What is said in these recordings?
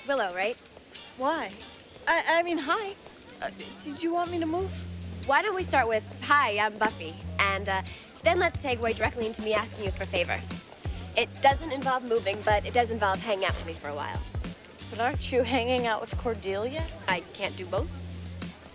Willow, right? Why? I mean, hi. Did you want me to move? Why don't we start with, hi, I'm Buffy, and then let's segue directly into me asking you for a favor. It doesn't involve moving, but it does involve hanging out with me for a while. But aren't you hanging out with Cordelia? I can't do both.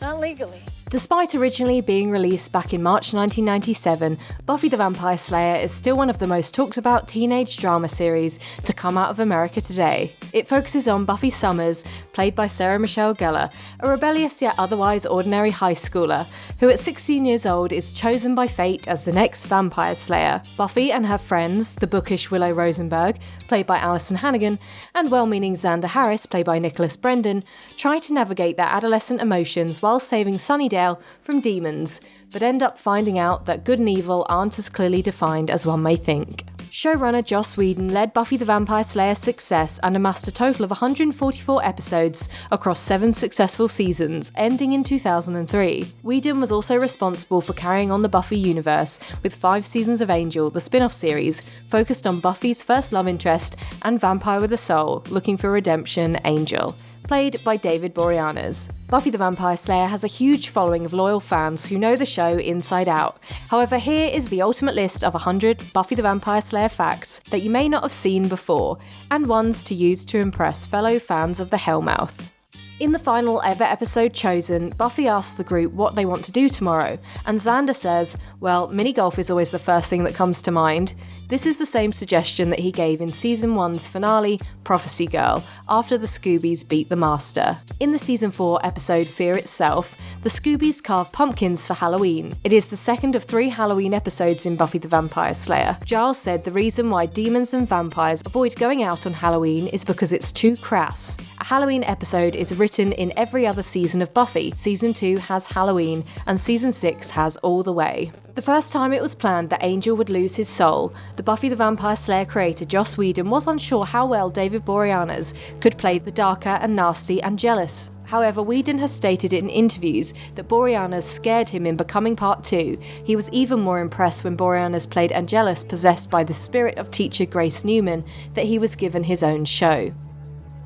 Not legally. Despite originally being released back in March 1997, Buffy the Vampire Slayer is still one of the most talked about teenage drama series to come out of America today. It focuses on Buffy Summers, played by Sarah Michelle Gellar, a rebellious yet otherwise ordinary high schooler, who at 16 years old is chosen by fate as the next vampire slayer. Buffy and her friends, the bookish Willow Rosenberg, played by Alison Hannigan, and well-meaning Xander Harris, played by Nicholas Brendan, try to navigate their adolescent emotions while saving Sunnydale from demons, but end up finding out that good and evil aren't as clearly defined as one may think. Showrunner Joss Whedon led Buffy the Vampire Slayer's success and amassed a total of 144 episodes across 7 successful seasons, ending in 2003. Whedon was also responsible for carrying on the Buffy universe, with 5 seasons of Angel, the spin-off series, focused on Buffy's first love interest and vampire with a soul, looking for redemption, Angel, played by David Boreanaz. Buffy the Vampire Slayer has a huge following of loyal fans who know the show inside out. However, here is the ultimate list of 100 Buffy the Vampire Slayer facts that you may not have seen before, and ones to use to impress fellow fans of the Hellmouth. In the final ever episode chosen, Buffy asks the group what they want to do tomorrow, and Xander says, well, mini-golf is always the first thing that comes to mind. This is the same suggestion that he gave in Season 1's finale, Prophecy Girl, after the Scoobies beat the Master. In the Season 4 episode Fear Itself, the Scoobies carve pumpkins for Halloween. It is the second of 3 Halloween episodes in Buffy the Vampire Slayer. Giles said the reason why demons and vampires avoid going out on Halloween is because it's too crass. A Halloween episode is written in every other season of Buffy. Season 2 has Halloween, and Season 6 has All the Way. The first time it was planned that Angel would lose his soul, the Buffy the Vampire Slayer creator Joss Whedon was unsure how well David Boreanaz could play the darker and nasty Angelus. However, Whedon has stated in interviews that Boreanaz scared him in Becoming Part 2. He was even more impressed when Boreanaz played Angelus possessed by the spirit of teacher Grace Newman that he was given his own show.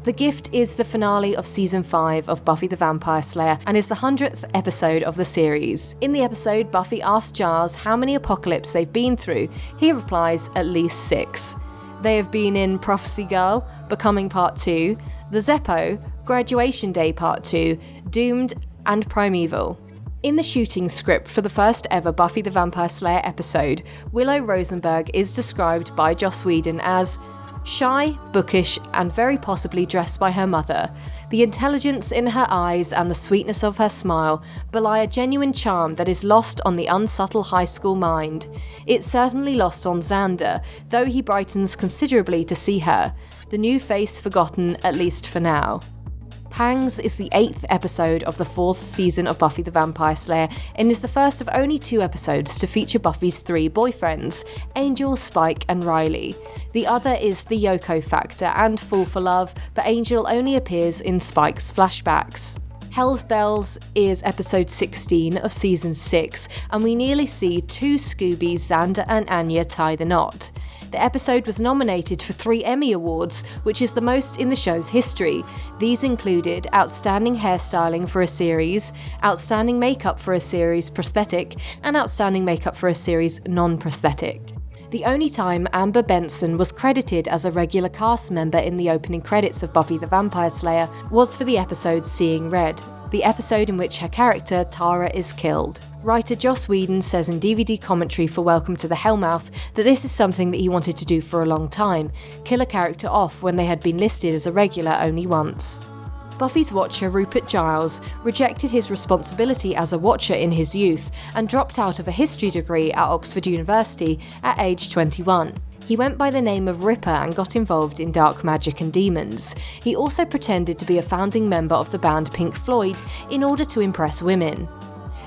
The Gift is the finale of Season 5 of Buffy the Vampire Slayer and is the 100th episode of the series. In the episode, Buffy asks Giles how many apocalypses they've been through. He replies, at least 6. They have been in Prophecy Girl, Becoming Part 2, The Zeppo, Graduation Day Part 2, Doomed, and Primeval. In the shooting script for the first ever Buffy the Vampire Slayer episode, Willow Rosenberg is described by Joss Whedon as shy, bookish, and very possibly dressed by her mother. The intelligence in her eyes and the sweetness of her smile belie a genuine charm that is lost on the unsubtle high school mind. It's certainly lost on Xander, though he brightens considerably to see her. The new face forgotten, at least for now. Pangs is the 8th episode of the 4th season of Buffy the Vampire Slayer and is the first of only 2 episodes to feature Buffy's 3 boyfriends, Angel, Spike, and Riley. The other is the Yoko Factor and Fall for Love, but Angel only appears in Spike's flashbacks. Hell's Bells is episode 16 of season 6, and we nearly see 2 Scoobies, Xander and Anya, tie the knot. The episode was nominated for 3 Emmy Awards, which is the most in the show's history. These included Outstanding Hairstyling for a Series, Outstanding Makeup for a Series Prosthetic, and Outstanding Makeup for a Series Non-Prosthetic. The only time Amber Benson was credited as a regular cast member in the opening credits of Buffy the Vampire Slayer was for the episode Seeing Red, the episode in which her character, Tara, is killed. Writer Joss Whedon says in DVD commentary for Welcome to the Hellmouth that this is something that he wanted to do for a long time, kill a character off when they had been listed as a regular only once. Buffy's watcher Rupert Giles rejected his responsibility as a watcher in his youth and dropped out of a history degree at Oxford University at age 21. He went by the name of Ripper and got involved in dark magic and demons. He also pretended to be a founding member of the band Pink Floyd in order to impress women.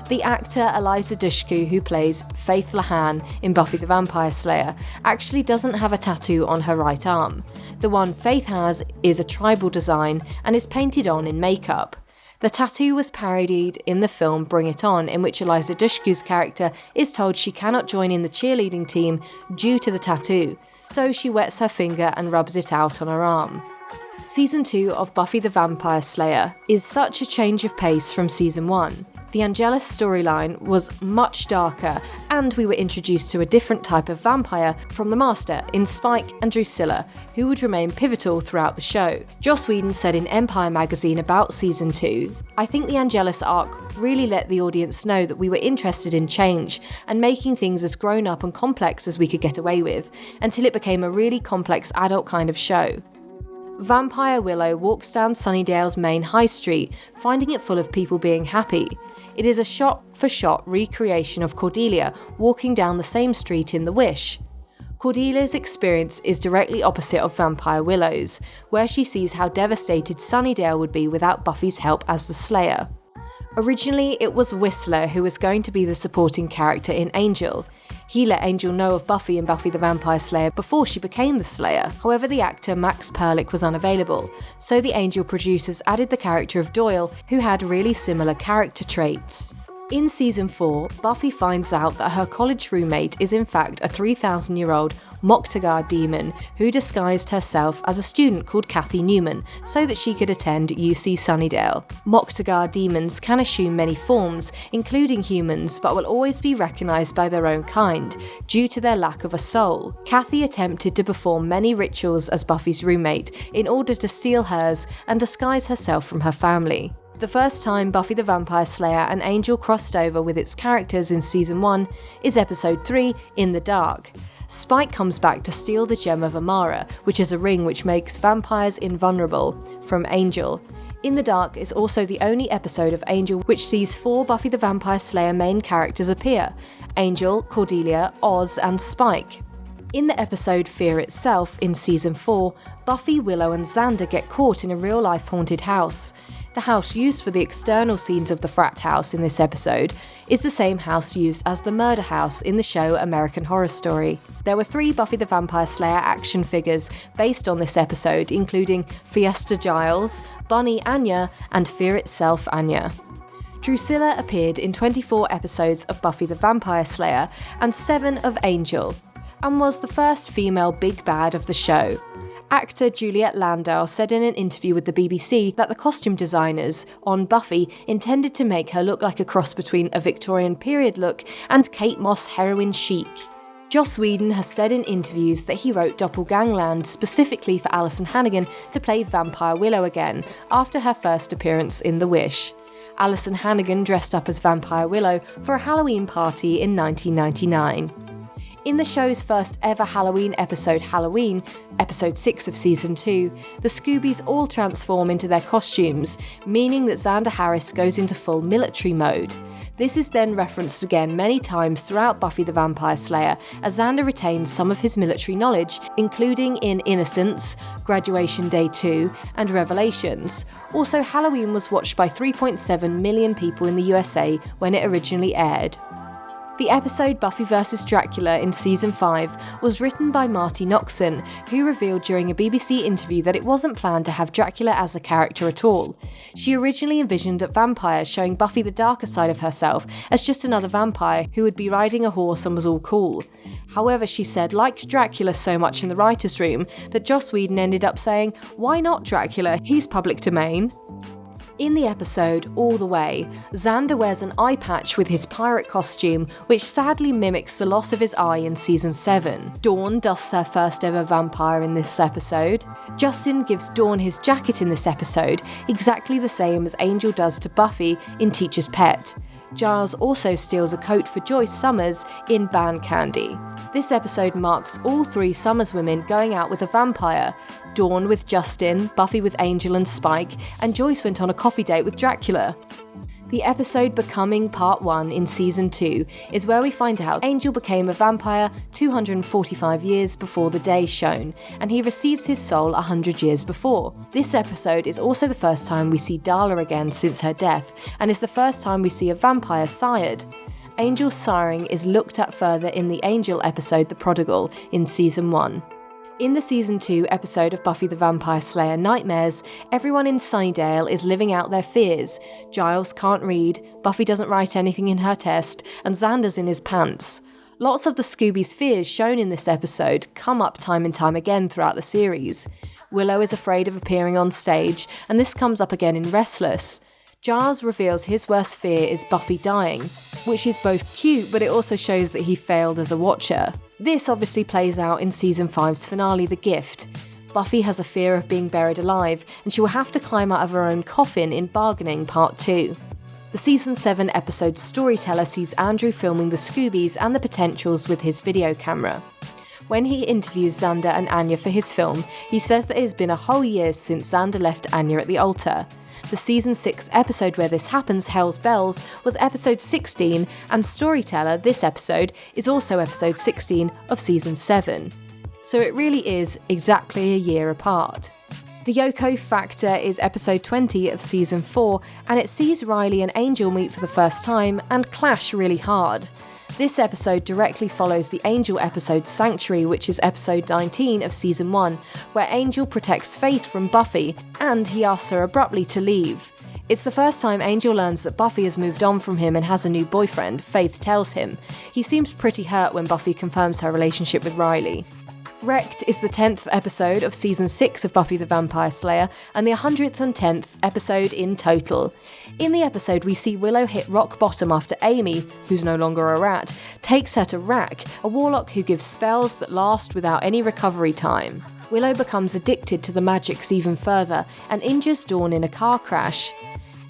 The actor Eliza Dushku, who plays Faith Lahan in Buffy the Vampire Slayer, actually doesn't have a tattoo on her right arm. The one Faith has is a tribal design and is painted on in makeup. The tattoo was parodied in the film Bring It On, in which Eliza Dushku's character is told she cannot join in the cheerleading team due to the tattoo, so she wets her finger and rubs it out on her arm. Season 2 of Buffy the Vampire Slayer is such a change of pace from Season 1. The Angelus storyline was much darker, and we were introduced to a different type of vampire from the Master in Spike and Drusilla, who would remain pivotal throughout the show. Joss Whedon said in Empire magazine about Season 2, "I think the Angelus arc really let the audience know that we were interested in change and making things as grown up and complex as we could get away with, until it became a really complex adult kind of show." Vampire Willow walks down Sunnydale's main high street, finding it full of people being happy. It is a shot-for-shot recreation of Cordelia walking down the same street in The Wish. Cordelia's experience is directly opposite of Vampire Willow's, where she sees how devastated Sunnydale would be without Buffy's help as the Slayer. Originally, it was Whistler who was going to be the supporting character in Angel. He let Angel know of Buffy and Buffy the Vampire Slayer before she became the Slayer. However, the actor Max Perlich was unavailable, so the Angel producers added the character of Doyle, who had really similar character traits. In Season 4, Buffy finds out that her college roommate is in fact a 3,000-year-old Moktagar demon who disguised herself as a student called Kathy Newman so that she could attend UC Sunnydale. Moktagar demons can assume many forms, including humans, but will always be recognised by their own kind, due to their lack of a soul. Kathy attempted to perform many rituals as Buffy's roommate in order to steal hers and disguise herself from her family. The first time Buffy the Vampire Slayer and Angel crossed over with its characters in Season 1 is Episode 3, In the Dark. Spike comes back to steal the Gem of Amara, which is a ring which makes vampires invulnerable, from Angel. In the Dark is also the only episode of Angel which sees 4 Buffy the Vampire Slayer main characters appear: Angel, Cordelia, Oz, and Spike. In the episode Fear itself, in Season 4, Buffy, Willow, and Xander get caught in a real-life haunted house. The house used for the external scenes of the frat house in this episode is the same house used as the murder house in the show American Horror Story. There were 3 Buffy the Vampire Slayer action figures based on this episode, including Fiesta Giles, Bunny Anya, and Fear itself Anya. Drusilla appeared in 24 episodes of Buffy the Vampire Slayer and 7 of Angel, and was the first female big bad of the show. Actor Juliet Landau said in an interview with the BBC that the costume designers on Buffy intended to make her look like a cross between a Victorian period look and Kate Moss heroin chic. Joss Whedon has said in interviews that he wrote Doppelgangland specifically for Alison Hannigan to play Vampire Willow again, after her first appearance in The Wish. Alison Hannigan dressed up as Vampire Willow for a Halloween party in 1999. In the show's first ever Halloween episode, Halloween, episode 6 of Season 2, the Scoobies all transform into their costumes, meaning that Xander Harris goes into full military mode. This is then referenced again many times throughout Buffy the Vampire Slayer, as Xander retains some of his military knowledge, including in Innocence, Graduation Day 2, and Revelations. Also, Halloween was watched by 3.7 million people in the USA when it originally aired. The episode Buffy vs. Dracula in Season 5 was written by Marty Noxon, who revealed during a BBC interview that it wasn't planned to have Dracula as a character at all. She originally envisioned a vampire, showing Buffy the darker side of herself as just another vampire who would be riding a horse and was all cool. However, she said, liked Dracula so much in the writer's room that Joss Whedon ended up saying, "Why not Dracula? He's public domain." In the episode All the Way, Xander wears an eye patch with his pirate costume, which sadly mimics the loss of his eye in Season 7. Dawn dusts her first ever vampire in this episode. Justin gives Dawn his jacket in this episode, exactly the same as Angel does to Buffy in Teacher's Pet. Giles also steals a coat for Joyce Summers in Band Candy. This episode marks all 3 Summers women going out with a vampire. Dawn with Justin, Buffy with Angel and Spike, and Joyce went on a coffee date with Dracula. The episode Becoming Part 1 in Season 2 is where we find out Angel became a vampire 245 years before the day shown, and he receives his soul 100 years before. This episode is also the first time we see Darla again since her death, and is the first time we see a vampire sired. Angel's siring is looked at further in the Angel episode The Prodigal in Season 1. In the Season 2 episode of Buffy the Vampire Slayer Nightmares, everyone in Sunnydale is living out their fears. Giles can't read, Buffy doesn't write anything in her test, and Xander's in his pants. Lots of the Scoobies' fears shown in this episode come up time and time again throughout the series. Willow is afraid of appearing on stage, and this comes up again in Restless. Giles reveals his worst fear is Buffy dying, which is both cute, but it also shows that he failed as a watcher. This obviously plays out in Season 5's finale, The Gift. Buffy has a fear of being buried alive, and she will have to climb out of her own coffin in Bargaining Part 2. The Season 7 episode Storyteller sees Andrew filming the Scoobies and the Potentials with his video camera. When he interviews Xander and Anya for his film, he says that it has been a whole year since Xander left Anya at the altar. The Season 6 episode where this happens, Hell's Bells, was episode 16, and Storyteller, this episode, is also episode 16 of Season 7. So it really is exactly a year apart. The Yoko Factor is episode 20 of Season 4, and it sees Riley and Angel meet for the first time and clash really hard. This episode directly follows the Angel episode Sanctuary, which is episode 19 of Season 1, where Angel protects Faith from Buffy, and he asks her abruptly to leave. It's the first time Angel learns that Buffy has moved on from him and has a new boyfriend, Faith tells him. He seems pretty hurt when Buffy confirms her relationship with Riley. Wrecked is the 10th episode of Season 6 of Buffy the Vampire Slayer, and the 110th episode in total. In the episode, we see Willow hit rock bottom after Amy, who's no longer a rat, takes her to Rack, a warlock who gives spells that last without any recovery time. Willow becomes addicted to the magics even further, and injures Dawn in a car crash.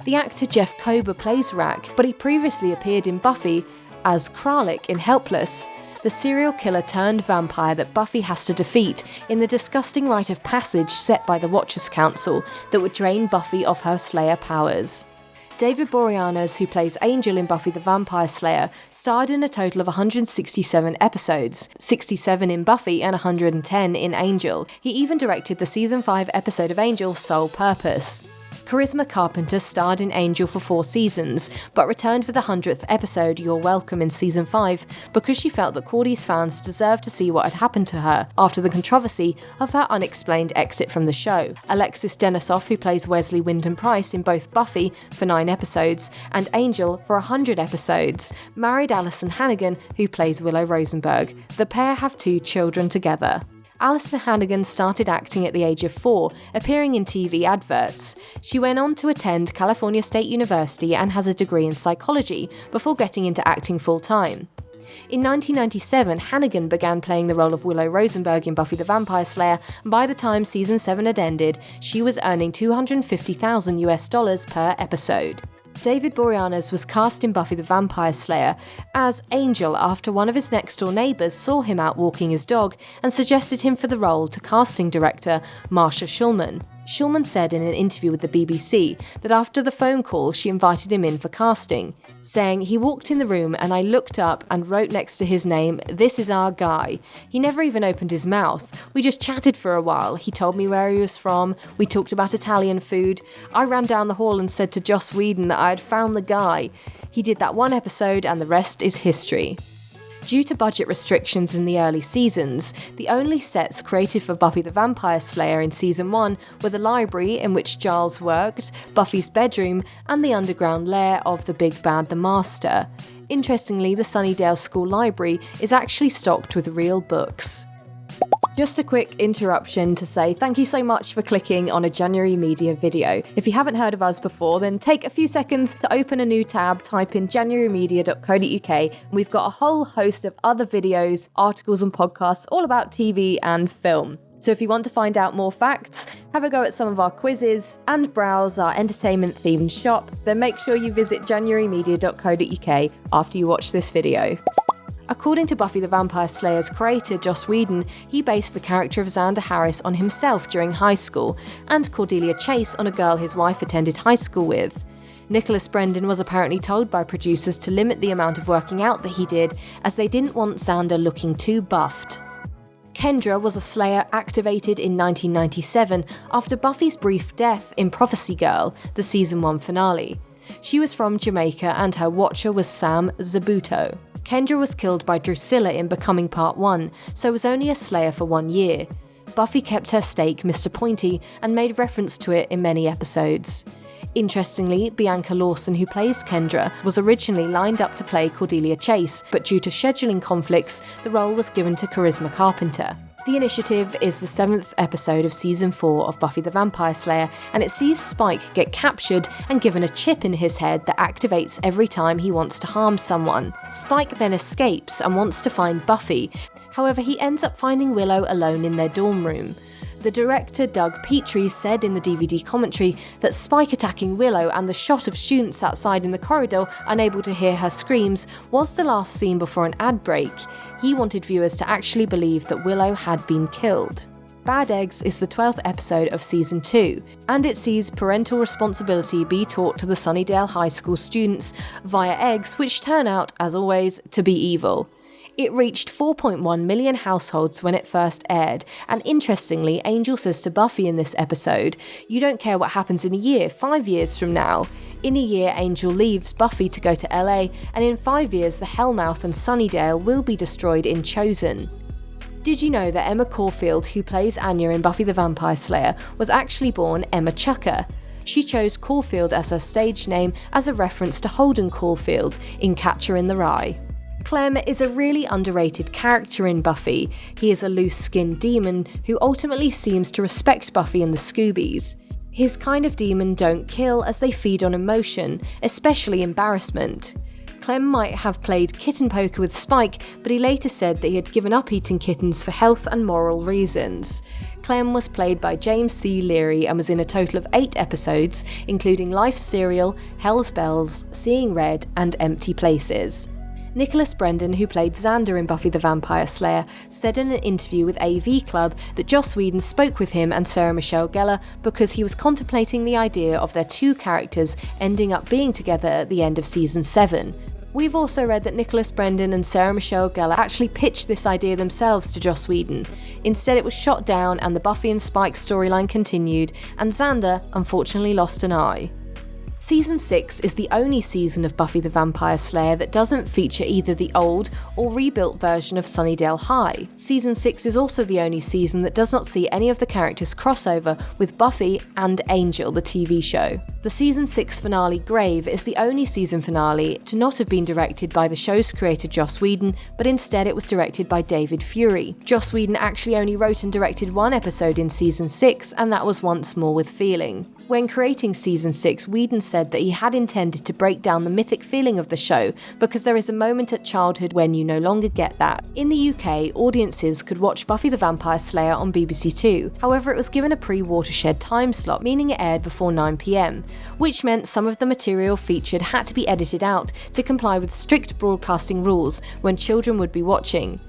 The actor Jeff Kober plays Rack, but he previously appeared in Buffy as Kralik in Helpless, the serial killer turned vampire that Buffy has to defeat in the disgusting rite of passage set by the Watchers Council that would drain Buffy of her Slayer powers. David Boreanaz, who plays Angel in Buffy the Vampire Slayer, starred in a total of 167 episodes, 67 in Buffy and 110 in Angel. He even directed the Season 5 episode of Angel, Sole Purpose. Charisma Carpenter starred in Angel for 4 seasons, but returned for the 100th episode, You're Welcome, in Season 5, because she felt that Cordy's fans deserved to see what had happened to her after the controversy of her unexplained exit from the show. Alexis Denisof, who plays Wesley Wyndham-Pryce in both Buffy for 9 episodes and Angel for 100 episodes, married Alison Hannigan, who plays Willow Rosenberg. The pair have 2 children together. Alison Hannigan started acting at the age of 4, appearing in TV adverts. She went on to attend California State University and has a degree in psychology before getting into acting full-time. In 1997, Hannigan began playing the role of Willow Rosenberg in Buffy the Vampire Slayer, and by the time Season 7 had ended, she was earning $250,000 per episode. David Boreanaz was cast in Buffy the Vampire Slayer as Angel after one of his next-door neighbours saw him out walking his dog and suggested him for the role to casting director Marsha Schulman. Schulman said in an interview with the BBC that after the phone call she invited him in for casting, saying, "He walked in the room and I looked up and wrote next to his name, 'This is our guy.' He never even opened his mouth. We just chatted for a while. He told me where he was from. We talked about Italian food. I ran down the hall and said to Joss Whedon that I had found the guy. He did that one episode and the rest is history." Due to budget restrictions in the early seasons, the only sets created for Buffy the Vampire Slayer in Season 1 were the library in which Giles worked, Buffy's bedroom, and the underground lair of the Big Bad the Master. Interestingly, the Sunnydale School Library is actually stocked with real books. Just a quick interruption to say thank you so much for clicking on a January Media video. If you haven't heard of us before, then take a few seconds to open a new tab, type in januarymedia.co.uk, and we've got a whole host of other videos, articles and podcasts all about TV and film. So if you want to find out more facts, have a go at some of our quizzes, and browse our entertainment-themed shop, then make sure you visit januarymedia.co.uk after you watch this video. According to Buffy the Vampire Slayer's creator Joss Whedon, he based the character of Xander Harris on himself during high school, and Cordelia Chase on a girl his wife attended high school with. Nicholas Brendan was apparently told by producers to limit the amount of working out that he did, as they didn't want Xander looking too buffed. Kendra was a Slayer activated in 1997 after Buffy's brief death in Prophecy Girl, the Season 1 finale. She was from Jamaica and her watcher was Sam Zabuto. Kendra was killed by Drusilla in Becoming Part 1, so was only a Slayer for 1 year. Buffy kept her stake Mr. Pointy and made reference to it in many episodes. Interestingly, Bianca Lawson, who plays Kendra, was originally lined up to play Cordelia Chase, but due to scheduling conflicts, the role was given to Charisma Carpenter. The Initiative is the 7th episode of Season 4 of Buffy the Vampire Slayer, and it sees Spike get captured and given a chip in his head that activates every time he wants to harm someone. Spike then escapes and wants to find Buffy. However, he ends up finding Willow alone in their dorm room. The director Doug Petrie said in the DVD commentary that Spike attacking Willow and the shot of students outside in the corridor unable to hear her screams was the last scene before an ad break. He wanted viewers to actually believe that Willow had been killed. Bad Eggs is the 12th episode of Season 2, and it sees parental responsibility be taught to the Sunnydale High School students via eggs, which turn out, as always, to be evil. It reached 4.1 million households when it first aired, and interestingly, Angel says to Buffy in this episode, "You don't care what happens in a year, 5 years from now." In a year, Angel leaves Buffy to go to LA, and in 5 years, the Hellmouth and Sunnydale will be destroyed in Chosen. Did you know that Emma Caulfield, who plays Anya in Buffy the Vampire Slayer, was actually born Emma Chucker? She chose Caulfield as her stage name as a reference to Holden Caulfield in Catcher in the Rye. Clem is a really underrated character in Buffy. He is a loose-skinned demon who ultimately seems to respect Buffy and the Scoobies. His kind of demon don't kill as they feed on emotion, especially embarrassment. Clem might have played kitten poker with Spike, but he later said that he had given up eating kittens for health and moral reasons. Clem was played by James C. Leary and was in a total of 8 episodes, including Life's Serial, Hell's Bells, Seeing Red, and Empty Places. Nicholas Brendan, who played Xander in Buffy the Vampire Slayer, said in an interview with AV Club that Joss Whedon spoke with him and Sarah Michelle Gellar because he was contemplating the idea of their two characters ending up being together at the end of Season 7. We've also read that Nicholas Brendan and Sarah Michelle Gellar actually pitched this idea themselves to Joss Whedon. Instead, it was shot down and the Buffy and Spike storyline continued, and Xander unfortunately lost an eye. Season 6 is the only season of Buffy the Vampire Slayer that doesn't feature either the old or rebuilt version of Sunnydale High. Season 6 is also the only season that does not see any of the characters crossover with Buffy and Angel, the TV show. The Season 6 finale, Grave, is the only season finale to not have been directed by the show's creator Joss Whedon, but instead it was directed by David Fury. Joss Whedon actually only wrote and directed one episode in Season 6, and that was Once More with Feeling. When creating Season 6, Whedon said that he had intended to break down the mythic feeling of the show because there is a moment at childhood when you no longer get that. In the UK, audiences could watch Buffy the Vampire Slayer on BBC Two. However, it was given a pre-Watershed time slot, meaning it aired before 9 PM, which meant some of the material featured had to be edited out to comply with strict broadcasting rules when children would be watching.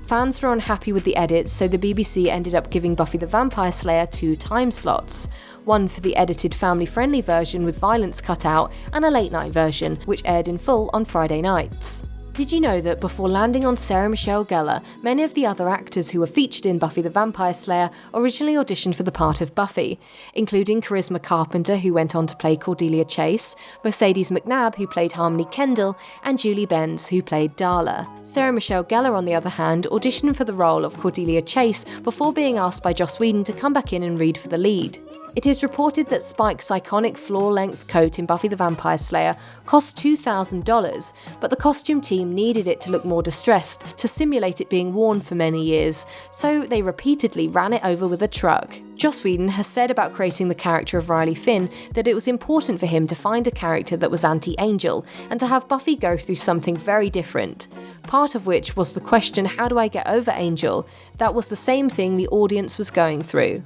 Fans were unhappy with the edits, so the BBC ended up giving Buffy the Vampire Slayer 2 time slots. One for the edited family-friendly version with violence cut out, and a late-night version, which aired in full on Friday nights. Did you know that before landing on Sarah Michelle Gellar, many of the other actors who were featured in Buffy the Vampire Slayer originally auditioned for the part of Buffy, including Charisma Carpenter, who went on to play Cordelia Chase, Mercedes McNabb, who played Harmony Kendall, and Julie Benz, who played Darla. Sarah Michelle Gellar, on the other hand, auditioned for the role of Cordelia Chase before being asked by Joss Whedon to come back in and read for the lead. It is reported that Spike's iconic floor-length coat in Buffy the Vampire Slayer cost $2,000, but the costume team needed it to look more distressed to simulate it being worn for many years, so they repeatedly ran it over with a truck. Joss Whedon has said about creating the character of Riley Finn that it was important for him to find a character that was anti-Angel, and to have Buffy go through something very different. Part of which was the question, how do I get over Angel? That was the same thing the audience was going through.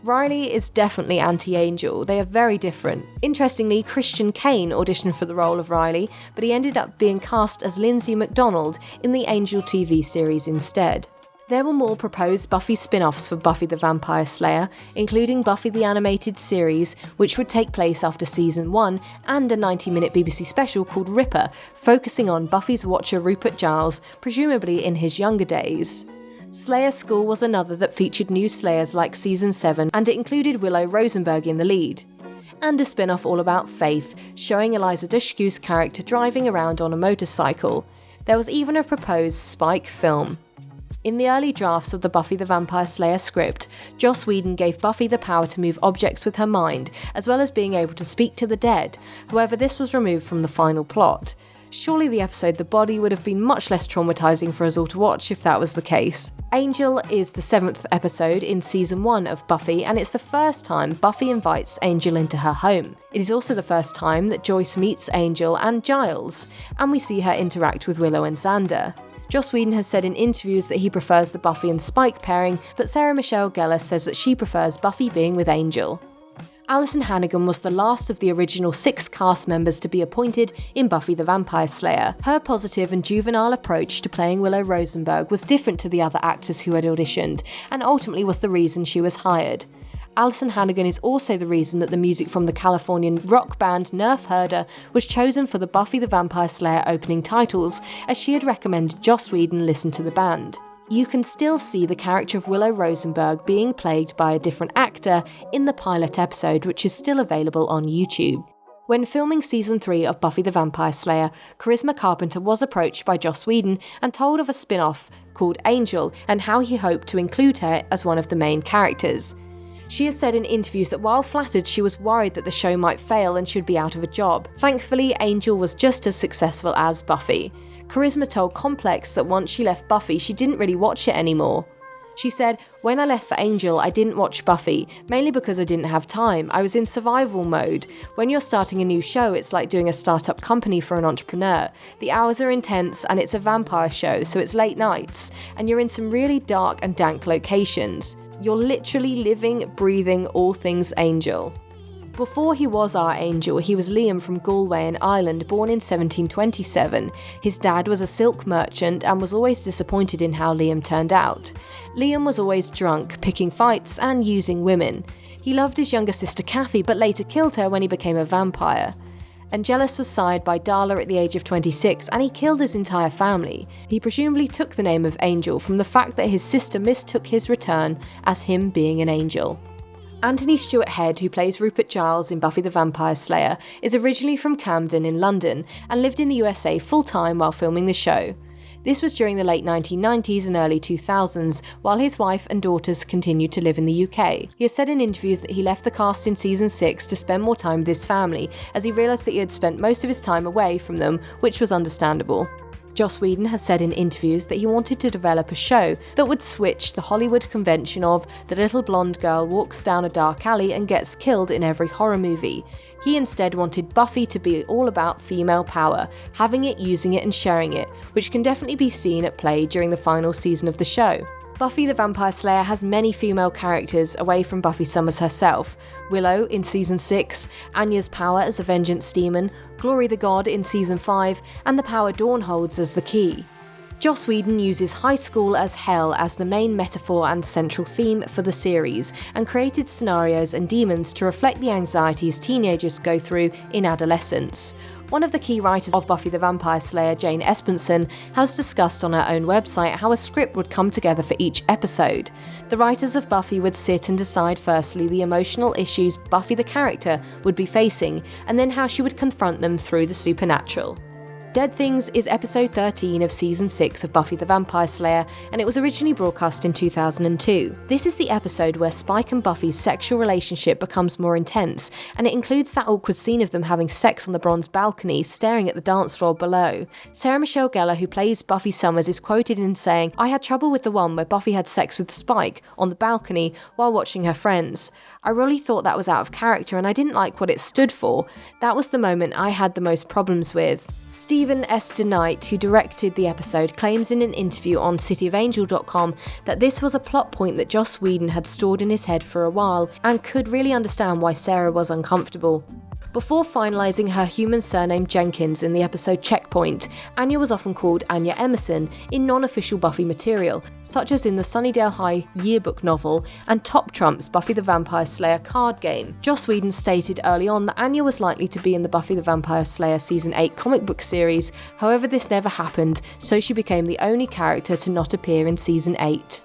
Riley is definitely anti-Angel, they are very different. Interestingly, Christian Kane auditioned for the role of Riley, but he ended up being cast as Lindsay McDonald in the Angel TV series instead. There were more proposed Buffy spin-offs for Buffy the Vampire Slayer, including Buffy the Animated Series, which would take place after Season 1, and a 90-minute BBC special called Ripper, focusing on Buffy's watcher Rupert Giles, presumably in his younger days. Slayer School was another that featured new Slayers like Season 7, and it included Willow Rosenberg in the lead. And a spin-off all about Faith, showing Eliza Dushku's character driving around on a motorcycle. There was even a proposed Spike film. In the early drafts of the Buffy the Vampire Slayer script, Joss Whedon gave Buffy the power to move objects with her mind, as well as being able to speak to the dead. However, this was removed from the final plot. Surely the episode The Body would have been much less traumatizing for us all to watch if that was the case. Angel is the 7th episode in season 1 of Buffy, and it's the first time Buffy invites Angel into her home. It is also the first time that Joyce meets Angel and Giles, and we see her interact with Willow and Xander. Joss Whedon has said in interviews that he prefers the Buffy and Spike pairing, but Sarah Michelle Gellar says that she prefers Buffy being with Angel. Alison Hannigan was the last of the original 6 cast members to be appointed in Buffy the Vampire Slayer. Her positive and juvenile approach to playing Willow Rosenberg was different to the other actors who had auditioned, and ultimately was the reason she was hired. Alison Hannigan is also the reason that the music from the Californian rock band Nerf Herder was chosen for the Buffy the Vampire Slayer opening titles, as she had recommended Joss Whedon listen to the band. You can still see the character of Willow Rosenberg being played by a different actor in the pilot episode, which is still available on YouTube. When filming season 3 of Buffy the Vampire Slayer, Charisma Carpenter was approached by Joss Whedon and told of a spin-off called Angel and how he hoped to include her as one of the main characters. She has said in interviews that while flattered, she was worried that the show might fail and she would be out of a job. Thankfully, Angel was just as successful as Buffy. Charisma told Complex that once she left Buffy, she didn't really watch it anymore. She said, "When I left for Angel, I didn't watch Buffy, mainly because I didn't have time. I was in survival mode. When you're starting a new show, it's like doing a startup company for an entrepreneur. The hours are intense and it's a vampire show, so it's late nights, and you're in some really dark and dank locations. You're literally living, breathing all things Angel." Before he was our Angel, he was Liam from Galway in Ireland, born in 1727. His dad was a silk merchant and was always disappointed in how Liam turned out. Liam was always drunk, picking fights and using women. He loved his younger sister Kathy, but later killed her when he became a vampire. Angelus was sired by Darla at the age of 26, and he killed his entire family. He presumably took the name of Angel from the fact that his sister mistook his return as him being an angel. Anthony Stewart Head, who plays Rupert Giles in Buffy the Vampire Slayer, is originally from Camden in London and lived in the USA full-time while filming the show. This was during the late 1990s and early 2000s, while his wife and daughters continued to live in the UK. He has said in interviews that he left the cast in season 6 to spend more time with his family, as he realised that he had spent most of his time away from them, which was understandable. Joss Whedon has said in interviews that he wanted to develop a show that would switch the Hollywood convention of the little blonde girl walks down a dark alley and gets killed in every horror movie. He instead wanted Buffy to be all about female power, having it, using it and sharing it, which can definitely be seen at play during the final season of the show. Buffy the Vampire Slayer has many female characters away from Buffy Summers herself. Willow in season 6, Anya's power as a vengeance demon, Glory the God in season 5, and the power Dawn holds as the key. Joss Whedon uses high school as hell as the main metaphor and central theme for the series, and created scenarios and demons to reflect the anxieties teenagers go through in adolescence. One of the key writers of Buffy the Vampire Slayer, Jane Espenson, has discussed on her own website how a script would come together for each episode. The writers of Buffy would sit and decide firstly the emotional issues Buffy the character would be facing, and then how she would confront them through the supernatural. Dead Things is episode 13 of season 6 of Buffy the Vampire Slayer, and it was originally broadcast in 2002. This is the episode where Spike and Buffy's sexual relationship becomes more intense, and it includes that awkward scene of them having sex on the bronze balcony, staring at the dance floor below. Sarah Michelle Gellar, who plays Buffy Summers, is quoted in saying, "I had trouble with the one where Buffy had sex with Spike on the balcony while watching her friends. I really thought that was out of character and I didn't like what it stood for. That was the moment I had the most problems with." Stephen S. DeKnight, who directed the episode, claims in an interview on cityofangel.com that this was a plot point that Joss Whedon had stored in his head for a while and could really understand why Sarah was uncomfortable. Before finalising her human surname Jenkins in the episode Checkpoint, Anya was often called Anya Emerson in non-official Buffy material, such as in the Sunnydale High yearbook novel and Top Trump's Buffy the Vampire Slayer card game. Joss Whedon stated early on that Anya was likely to be in the Buffy the Vampire Slayer Season 8 comic book series, however this never happened, so she became the only character to not appear in Season 8.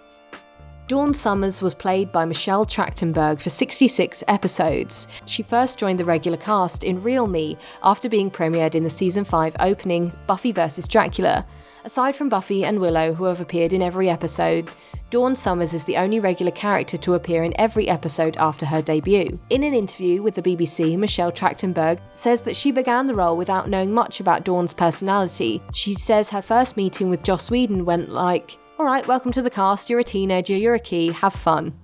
Dawn Summers was played by Michelle Trachtenberg for 66 episodes. She first joined the regular cast in Real Me after being premiered in the Season 5 opening Buffy vs. Dracula. Aside from Buffy and Willow, who have appeared in every episode, Dawn Summers is the only regular character to appear in every episode after her debut. In an interview with the BBC, Michelle Trachtenberg says that she began the role without knowing much about Dawn's personality. She says her first meeting with Joss Whedon went like, Alright, welcome to the cast, you're a teenager, you're a key, have fun.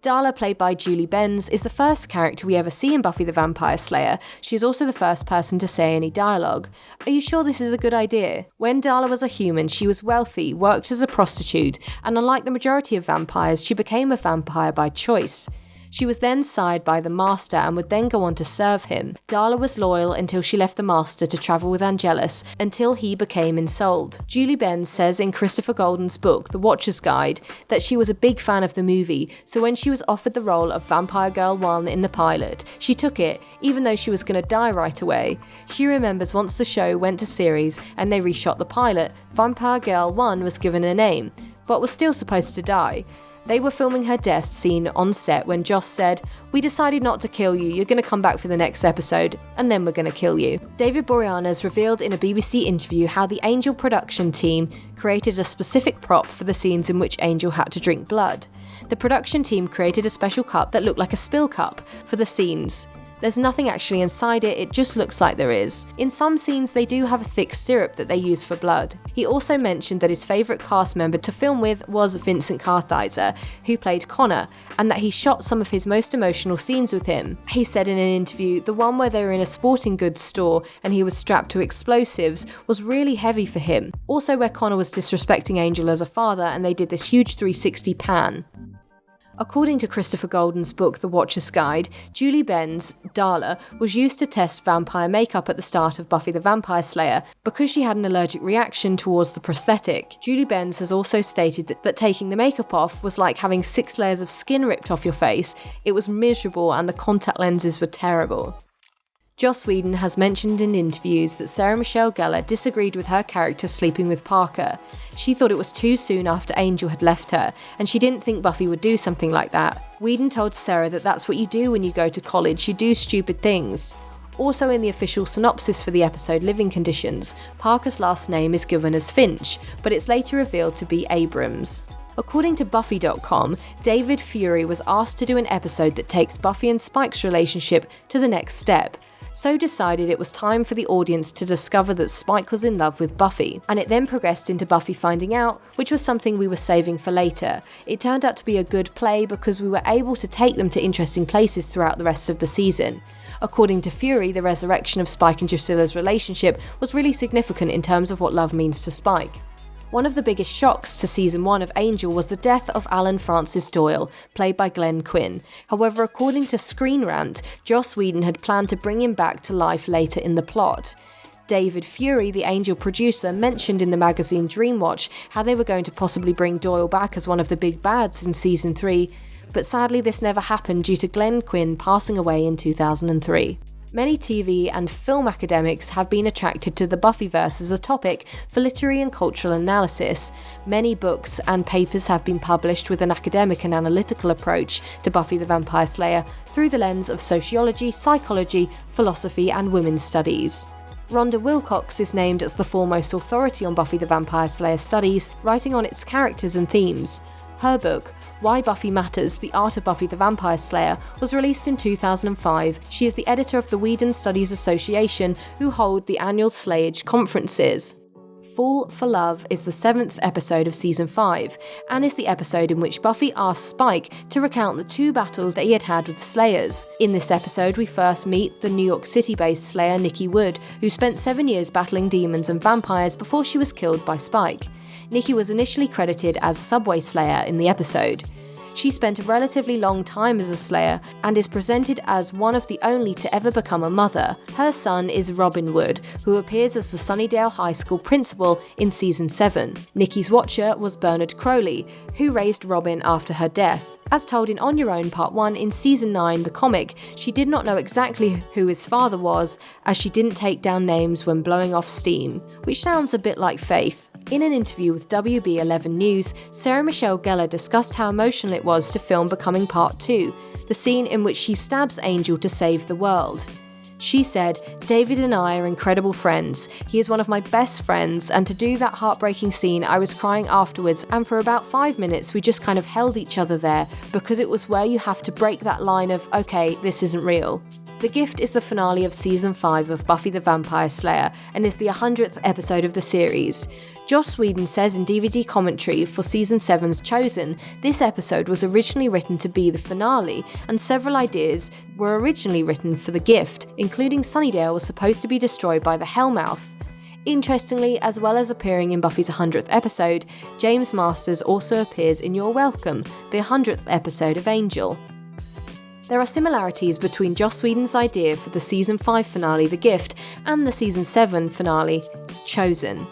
Darla, played by Julie Benz, is the first character we ever see in Buffy the Vampire Slayer. She is also the first person to say any dialogue. Are you sure this is a good idea? When Darla was a human, she was wealthy, worked as a prostitute, and unlike the majority of vampires, she became a vampire by choice. She was then sired by the Master and would then go on to serve him. Darla was loyal until she left the Master to travel with Angelus, until he became ensouled. Julie Benz says in Christopher Golden's book, The Watcher's Guide, that she was a big fan of the movie, so when she was offered the role of Vampire Girl 1 in the pilot, she took it, even though she was going to die right away. She remembers once the show went to series and they reshot the pilot, Vampire Girl 1 was given a name, but was still supposed to die. They were filming her death scene on set when Joss said, "We decided not to kill you, you're going to come back for the next episode, and then we're going to kill you." David Boreanaz revealed in a BBC interview how the Angel production team created a specific prop for the scenes in which Angel had to drink blood. The production team created a special cup that looked like a spill cup for the scenes. There's nothing actually inside it, it just looks like there is. In some scenes they do have a thick syrup that they use for blood. He also mentioned that his favourite cast member to film with was Vincent Kartheiser, who played Connor, and that he shot some of his most emotional scenes with him. He said in an interview, the one where they were in a sporting goods store and he was strapped to explosives was really heavy for him. Also where Connor was disrespecting Angel as a father and they did this huge 360 pan. According to Christopher Golden's book, The Watcher's Guide, Julie Benz, Darla, was used to test vampire makeup at the start of Buffy the Vampire Slayer because she had an allergic reaction towards the prosthetic. Julie Benz has also stated that taking the makeup off was like having 6 layers of skin ripped off your face. It was miserable and the contact lenses were terrible. Joss Whedon has mentioned in interviews that Sarah Michelle Gellar disagreed with her character sleeping with Parker. She thought it was too soon after Angel had left her, and she didn't think Buffy would do something like that. Whedon told Sarah that that's what you do when you go to college, you do stupid things. Also in the official synopsis for the episode Living Conditions, Parker's last name is given as Finch, but it's later revealed to be Abrams. According to Buffy.com, David Fury was asked to do an episode that takes Buffy and Spike's relationship to the next step, so decided it was time for the audience to discover that Spike was in love with Buffy, and it then progressed into Buffy finding out, which was something we were saving for later. It turned out to be a good play because we were able to take them to interesting places throughout the rest of the season. According to Fury, the resurrection of Spike and Drusilla's relationship was really significant in terms of what love means to Spike. One of the biggest shocks to season 1 of Angel was the death of Alan Francis Doyle, played by Glenn Quinn. However, according to Screen Rant, Joss Whedon had planned to bring him back to life later in the plot. David Fury, the Angel producer, mentioned in the magazine Dreamwatch how they were going to possibly bring Doyle back as one of the big bads in season 3, but sadly this never happened due to Glenn Quinn passing away in 2003. Many TV and film academics have been attracted to the Buffyverse as a topic for literary and cultural analysis. Many books and papers have been published with an academic and analytical approach to Buffy the Vampire Slayer through the lens of sociology, psychology, philosophy, and women's studies. Rhonda Wilcox is named as the foremost authority on Buffy the Vampire Slayer studies, writing on its characters and themes. Her book, Why Buffy Matters, The Art of Buffy the Vampire Slayer, was released in 2005. She is the editor of the Whedon Studies Association, who hold the annual Slayage conferences. Fall for Love is the 7th episode of season 5, and is the episode in which Buffy asks Spike to recount the 2 battles that he had had with the Slayers. In this episode, we first meet the New York City-based Slayer Nikki Wood, who spent 7 years battling demons and vampires before she was killed by Spike. Nikki was initially credited as Subway Slayer in the episode. She spent a relatively long time as a Slayer and is presented as one of the only to ever become a mother. Her son is Robin Wood, who appears as the Sunnydale High School principal in season 7. Nikki's watcher was Bernard Crowley, who raised Robin after her death. As told in On Your Own Part 1 in season 9, the comic, she did not know exactly who his father was, as she didn't take down names when blowing off steam, which sounds a bit like Faith. In an interview with WB11 News, Sarah Michelle Gellar discussed how emotional it was to film Becoming Part 2, the scene in which she stabs Angel to save the world. She said, "David and I are incredible friends. He is one of my best friends, and to do that heartbreaking scene, I was crying afterwards, and for about 5 minutes we just kind of held each other there, because it was where you have to break that line of, okay, this isn't real." The Gift is the finale of Season 5 of Buffy the Vampire Slayer and is the 100th episode of the series. Joss Whedon says in DVD commentary for Season 7's Chosen, this episode was originally written to be the finale, and several ideas were originally written for The Gift, including Sunnydale was supposed to be destroyed by the Hellmouth. Interestingly, as well as appearing in Buffy's 100th episode, James Masters also appears in You're Welcome, the 100th episode of Angel. There are similarities between Joss Whedon's idea for the Season 5 finale The Gift and the Season 7 finale Chosen.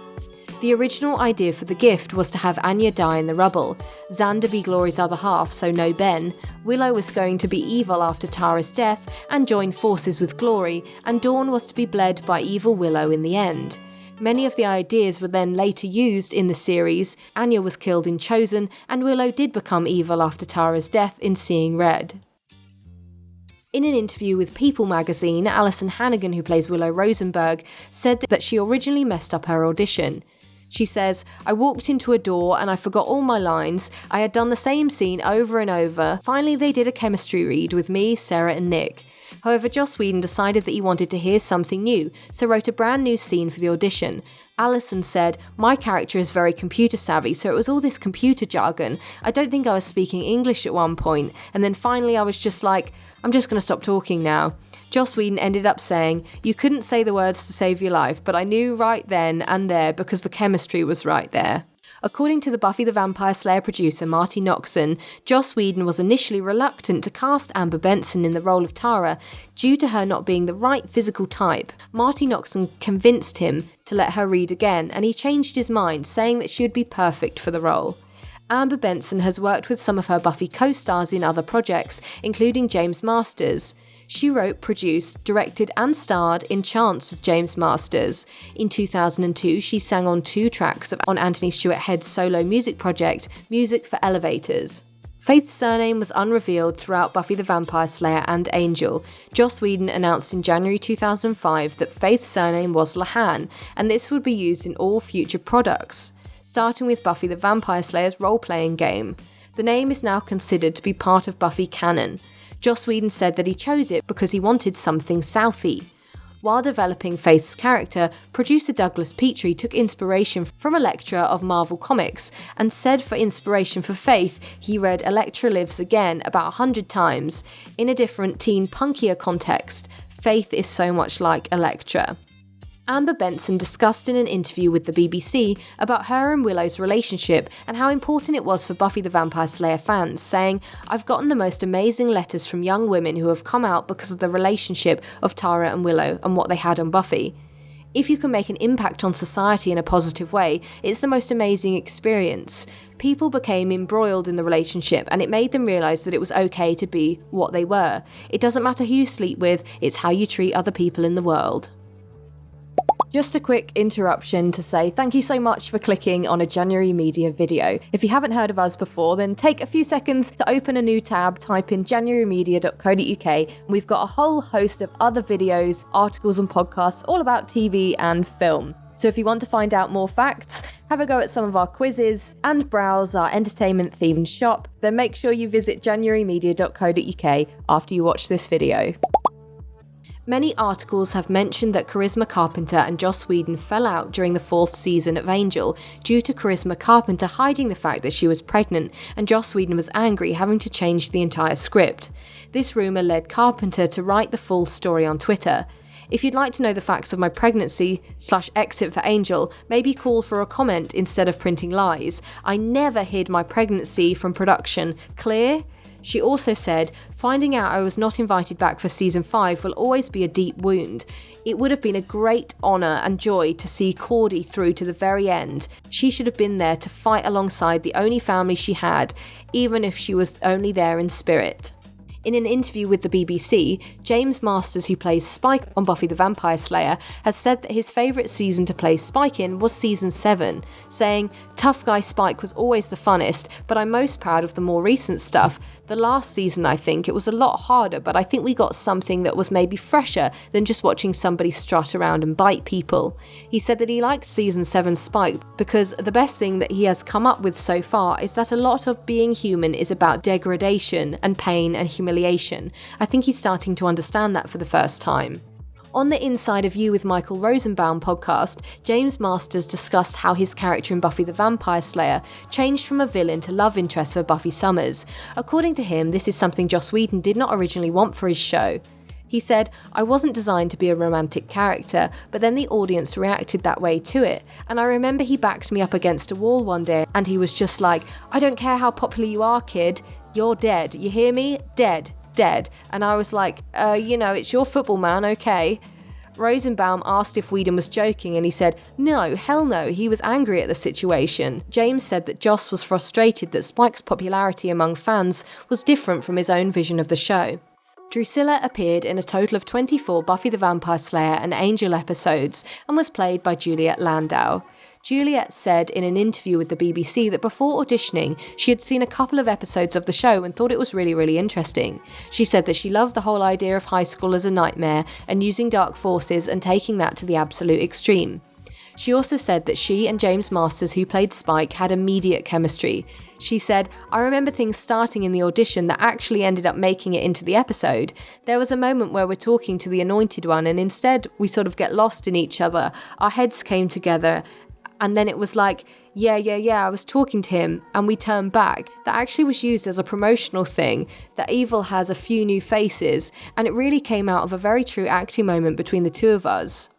The original idea for The Gift was to have Anya die in the rubble, Xander be Glory's other half, so no Ben, Willow was going to be evil after Tara's death and join forces with Glory, and Dawn was to be bled by evil Willow in the end. Many of the ideas were then later used in the series. Anya was killed in Chosen, and Willow did become evil after Tara's death in Seeing Red. In an interview with People magazine, Alison Hannigan, who plays Willow Rosenberg, said that she originally messed up her audition. She says, "I walked into a door and I forgot all my lines. I had done the same scene over and over. Finally, they did a chemistry read with me, Sarah and Nick. However, Joss Whedon decided that he wanted to hear something new, so wrote a brand new scene for the audition. Alison said, my character is very computer savvy, so it was all this computer jargon. I don't think I was speaking English at one point, and then finally I was just like, I'm just going to stop talking now." Joss Whedon ended up saying, "You couldn't say the words to save your life, but I knew right then and there because the chemistry was right there." According to the Buffy the Vampire Slayer producer Marty Noxon, Joss Whedon was initially reluctant to cast Amber Benson in the role of Tara due to her not being the right physical type. Marty Noxon convinced him to let her read again, and he changed his mind, saying that she would be perfect for the role. Amber Benson has worked with some of her Buffy co-stars in other projects, including James Masters. She wrote, produced, directed and starred in Chance with James Masters. In 2002, she sang on 2 tracks on Anthony Stewart Head's solo music project, Music for Elevators. Faith's surname was unrevealed throughout Buffy the Vampire Slayer and Angel. Joss Whedon announced in January 2005 that Faith's surname was Lahan, and this would be used in all future products, starting with Buffy the Vampire Slayer's role-playing game. The name is now considered to be part of Buffy canon. Joss Whedon said that he chose it because he wanted something Southy. While developing Faith's character, producer Douglas Petrie took inspiration from Elektra of Marvel Comics and said for inspiration for Faith, he read Elektra Lives Again about 100 times. In a different teen punkier context, Faith is so much like Elektra. Amber Benson discussed in an interview with the BBC about her and Willow's relationship and how important it was for Buffy the Vampire Slayer fans, saying, "I've gotten the most amazing letters from young women who have come out because of the relationship of Tara and Willow and what they had on Buffy. If you can make an impact on society in a positive way, it's the most amazing experience. People became embroiled in the relationship and it made them realise that it was okay to be what they were. It doesn't matter who you sleep with, it's how you treat other people in the world." Just a quick interruption to say thank you so much for clicking on a January Media video. If you haven't heard of us before, then take a few seconds to open a new tab, type in januarymedia.co.uk. We've got a whole host of other videos, articles and podcasts all about TV and film. So if you want to find out more facts, have a go at some of our quizzes, and browse our entertainment-themed shop, then make sure you visit januarymedia.co.uk after you watch this video. Many articles have mentioned that Charisma Carpenter and Joss Whedon fell out during the 4th season of Angel due to Charisma Carpenter hiding the fact that she was pregnant, and Joss Whedon was angry, having to change the entire script. This rumour led Carpenter to write the full story on Twitter. If you'd like to know the facts of my pregnancy/exit for Angel, maybe call for a comment instead of printing lies. I never hid my pregnancy from production. Clear? She also said, "Finding out I was not invited back for season 5 will always be a deep wound. It would have been a great honour and joy to see Cordy through to the very end. She should have been there to fight alongside the only family she had, even if she was only there in spirit." In an interview with the BBC, James Masters, who plays Spike on Buffy the Vampire Slayer, has said that his favourite season to play Spike in was season 7, saying, "Tough guy Spike was always the funnest, but I'm most proud of the more recent stuff. The last season, I think, it was a lot harder, but I think we got something that was maybe fresher than just watching somebody strut around and bite people." He said that he liked season 7 Spike because the best thing that he has come up with so far is that a lot of being human is about degradation and pain and humiliation. I think he's starting to understand that for the first time. On the Inside of You with Michael Rosenbaum podcast, James Masters discussed how his character in Buffy the Vampire Slayer changed from a villain to love interest for Buffy Summers. According to him, this is something Joss Whedon did not originally want for his show. He said, "I wasn't designed to be a romantic character, but then the audience reacted that way to it. And I remember he backed me up against a wall one day and he was just like, 'I don't care how popular you are, kid, you're dead. You hear me? Dead. Dead.' And I was like, it's your football, man, okay." Rosenbaum asked if Whedon was joking and he said, "No, hell no, he was angry at the situation." James said that Joss was frustrated that Spike's popularity among fans was different from his own vision of the show. Drusilla appeared in a total of 24 Buffy the Vampire Slayer and Angel episodes and was played by Juliet Landau. Juliet said in an interview with the BBC that before auditioning, she had seen a couple of episodes of the show and thought it was really, really interesting. She said that she loved the whole idea of high school as a nightmare and using dark forces and taking that to the absolute extreme. She also said that she and James Masters, who played Spike, had immediate chemistry. She said, "I remember things starting in the audition that actually ended up making it into the episode. There was a moment where we're talking to the Anointed One and instead we sort of get lost in each other. Our heads came together. And then it was like, yeah, I was talking to him, and we turned back." That actually was used as a promotional thing, that Evil has a few new faces, and it really came out of a very true acting moment between the two of us.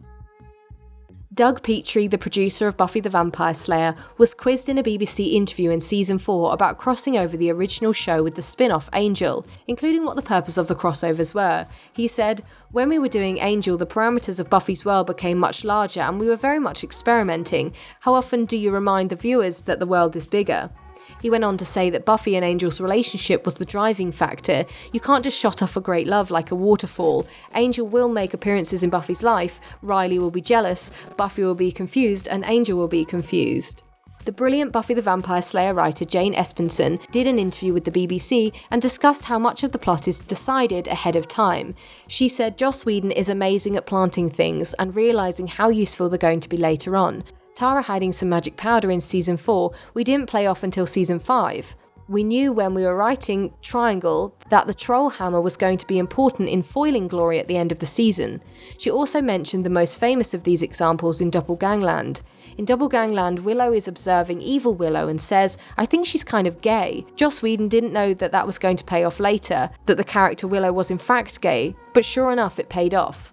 Doug Petrie, the producer of Buffy the Vampire Slayer, was quizzed in a BBC interview in Season 4 about crossing over the original show with the spin-off Angel, including what the purpose of the crossovers were. He said, "When we were doing Angel, the parameters of Buffy's world became much larger and we were very much experimenting. How often do you remind the viewers that the world is bigger?" He went on to say that Buffy and Angel's relationship was the driving factor. You can't just shot off a great love like a waterfall. Angel will make appearances in Buffy's life, Riley will be jealous, Buffy will be confused, and Angel will be confused. The brilliant Buffy the Vampire Slayer writer Jane Espenson did an interview with the BBC and discussed how much of the plot is decided ahead of time. She said Joss Whedon is amazing at planting things and realising how useful they're going to be later on. Tara hiding some magic powder in Season 4 we didn't play off until Season 5. We knew when we were writing Triangle that the troll hammer was going to be important in foiling Glory at the end of the season. She also mentioned the most famous of these examples in Doppelgangland. In Doppelgangland, Willow is observing evil Willow and says, "I think she's kind of gay." Joss Whedon didn't know that that was going to pay off later, that the character Willow was in fact gay, but sure enough it paid off.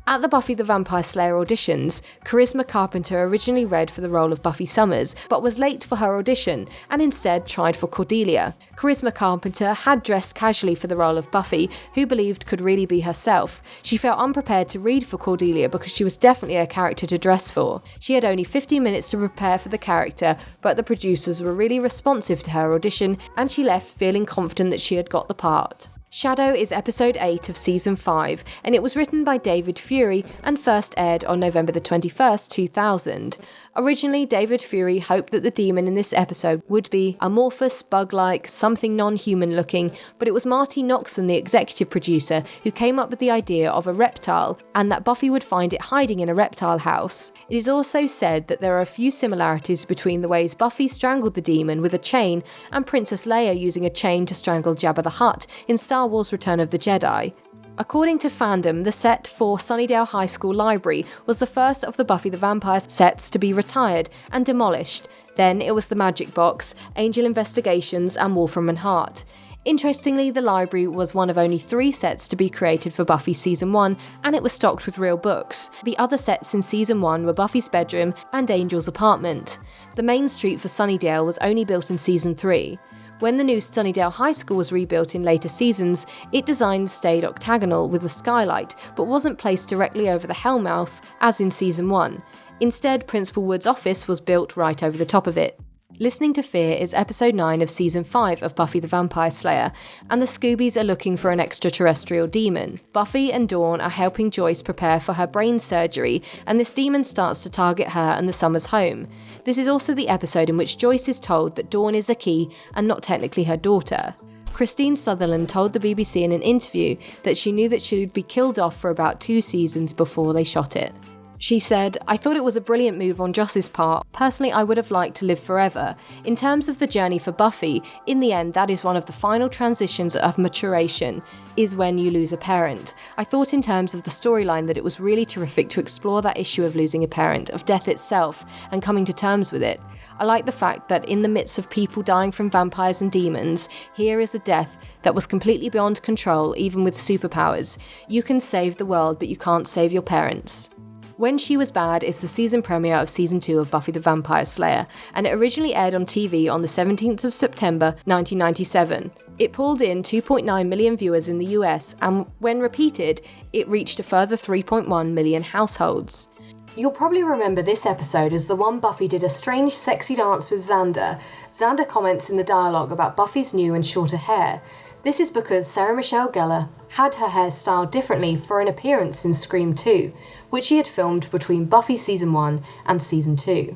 At the Buffy the Vampire Slayer auditions, Charisma Carpenter originally read for the role of Buffy Summers, but was late for her audition and instead tried for Cordelia. Charisma Carpenter had dressed casually for the role of Buffy, who believed could really be herself. She felt unprepared to read for Cordelia because she was definitely a character to dress for. She had only 15 minutes to prepare for the character, but the producers were really responsive to her audition and she left feeling confident that she had got the part. Shadow is episode 8 of season 5, and it was written by David Fury and first aired on November the 21st, 2000. Originally, David Fury hoped that the demon in this episode would be amorphous, bug-like, something non-human looking, but it was Marty Noxon, the executive producer, who came up with the idea of a reptile, and that Buffy would find it hiding in a reptile house. It is also said that there are a few similarities between the ways Buffy strangled the demon with a chain and Princess Leia using a chain to strangle Jabba the Hutt in Star Wars Return of the Jedi. According to fandom, the set for Sunnydale High School Library was the first of the Buffy the Vampire sets to be retired and demolished. Then it was the Magic Box, Angel Investigations and Wolfram and Hart. Interestingly, the library was one of only 3 sets to be created for Buffy Season 1, and it was stocked with real books. The other sets in Season 1 were Buffy's bedroom and Angel's apartment. The main street for Sunnydale was only built in Season 3. When the new Sunnydale High School was rebuilt in later seasons, its design stayed octagonal with a skylight, but wasn't placed directly over the Hellmouth as in Season 1. Instead, Principal Wood's office was built right over the top of it. Listening to Fear is episode 9 of season 5 of Buffy the Vampire Slayer, and the Scoobies are looking for an extraterrestrial demon. Buffy and Dawn are helping Joyce prepare for her brain surgery, and this demon starts to target her and the Summers home. This is also the episode in which Joyce is told that Dawn is a key and not technically her daughter. Christine Sutherland told the BBC in an interview that she knew that she would be killed off for about 2 seasons before they shot it. She said, "I thought it was a brilliant move on Joss's part. Personally, I would have liked to live forever. In terms of the journey for Buffy, in the end, that is one of the final transitions of maturation, is when you lose a parent. I thought in terms of the storyline that it was really terrific to explore that issue of losing a parent, of death itself, and coming to terms with it. I like the fact that in the midst of people dying from vampires and demons, here is a death that was completely beyond control, even with superpowers. You can save the world, but you can't save your parents." When She Was Bad is the season premiere of season 2 of Buffy the Vampire Slayer, and it originally aired on TV on the 17th of September 1997. It pulled in 2.9 million viewers in the US, and when repeated, it reached a further 3.1 million households. You'll probably remember this episode as the one Buffy did a strange sexy dance with Xander. Xander comments in the dialogue about Buffy's new and shorter hair. This is because Sarah Michelle Gellar had her hair styled differently for an appearance in Scream 2, which she had filmed between Buffy Season 1 and Season 2.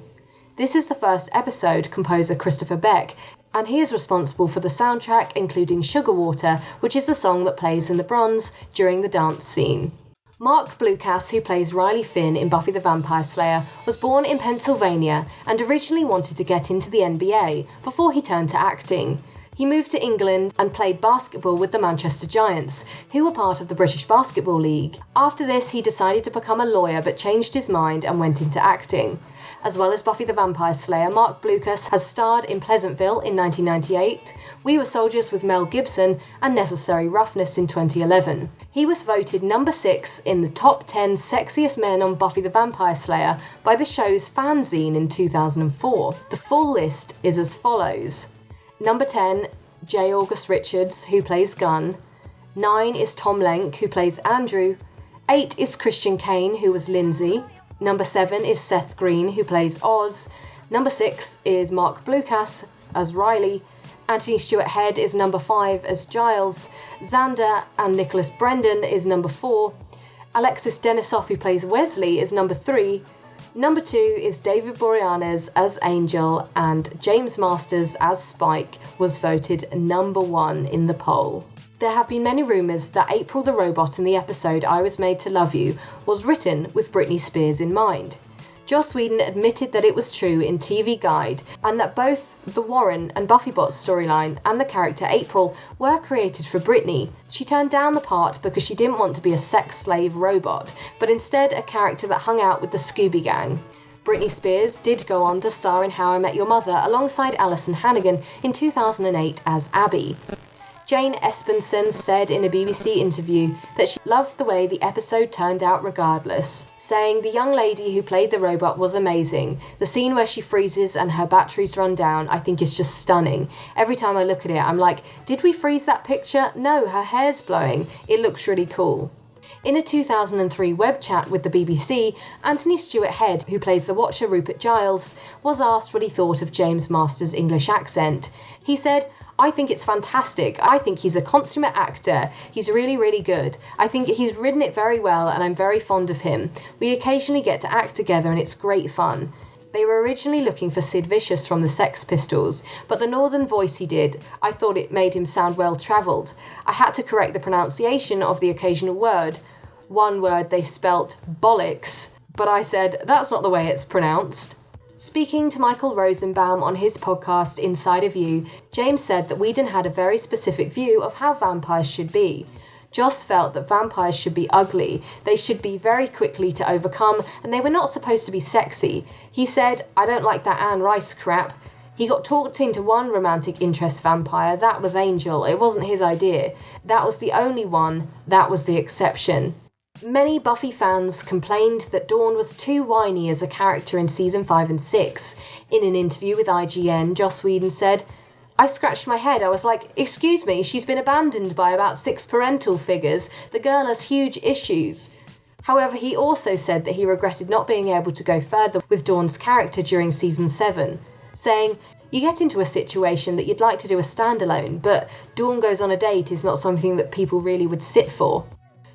This is the first episode composer Christopher Beck, and he is responsible for the soundtrack, including Sugar Water, which is the song that plays in the bronze during the dance scene. Mark Blucas, who plays Riley Finn in Buffy the Vampire Slayer, was born in Pennsylvania and originally wanted to get into the NBA before he turned to acting. He moved to England and played basketball with the Manchester Giants, who were part of the British Basketball League. After this, he decided to become a lawyer but changed his mind and went into acting. As well as Buffy the Vampire Slayer, Mark Blucas has starred in Pleasantville in 1998, We Were Soldiers with Mel Gibson, and Necessary Roughness in 2011. He was voted number 6 in the top 10 sexiest men on Buffy the Vampire Slayer by the show's fanzine in 2004. The full list is as follows. Number 10, J. August Richards, who plays Gunn. 9 is Tom Lenk, who plays Andrew. 8 is Christian Kane, who was Lindsay. Number 7 is Seth Green, who plays Oz. Number 6 is Mark Blucas as Riley. Anthony Stewart Head is number 5 as Giles. Xander and Nicholas Brendan is number 4. Alexis Denisoff, who plays Wesley, is number 3. Number 2 is David Boreanaz as Angel, and James Masters as Spike was voted number 1 in the poll. There have been many rumours that April the robot in the episode I Was Made to Love You was written with Britney Spears in mind. Joss Whedon admitted that it was true in TV Guide, and that both the Warren and Buffybot storyline and the character April were created for Britney. She turned down the part because she didn't want to be a sex slave robot, but instead a character that hung out with the Scooby Gang. Britney Spears did go on to star in How I Met Your Mother alongside Alison Hannigan in 2008 as Abby. Jane Espenson said in a BBC interview that she loved the way the episode turned out regardless, saying the young lady who played the robot was amazing. The scene where she freezes and her batteries run down I think is just stunning. Every time I look at it I'm like, did we freeze that picture? No, her hair's blowing. It looks really cool. In a 2003 web chat with the BBC, Anthony Stewart Head, who plays the Watcher Rupert Giles, was asked what he thought of James Masters' English accent. He said, "I think it's fantastic. I think he's a consummate actor. He's really, really good. I think he's written it very well and I'm very fond of him. We occasionally get to act together and it's great fun." They were originally looking for Sid Vicious from the Sex Pistols, but the northern voice he did, I thought it made him sound well-travelled. I had to correct the pronunciation of the occasional word. One word they spelt bollocks, but I said, that's not the way it's pronounced. Speaking to Michael Rosenbaum on his podcast Inside of You, James said that Whedon had a very specific view of how vampires should be. Joss felt that vampires should be ugly, they should be very quickly to overcome, and they were not supposed to be sexy. He said, "I don't like that Anne Rice crap." He got talked into one romantic interest vampire, that was Angel, it wasn't his idea. That was the only one, that was the exception. Many Buffy fans complained that Dawn was too whiny as a character in season 5 and 6. In an interview with IGN, Joss Whedon said, "I scratched my head. I was like, excuse me, she's been abandoned by about 6 parental figures. The girl has huge issues." However, he also said that he regretted not being able to go further with Dawn's character during season 7, saying, "You get into a situation that you'd like to do a standalone, but Dawn goes on a date is not something that people really would sit for."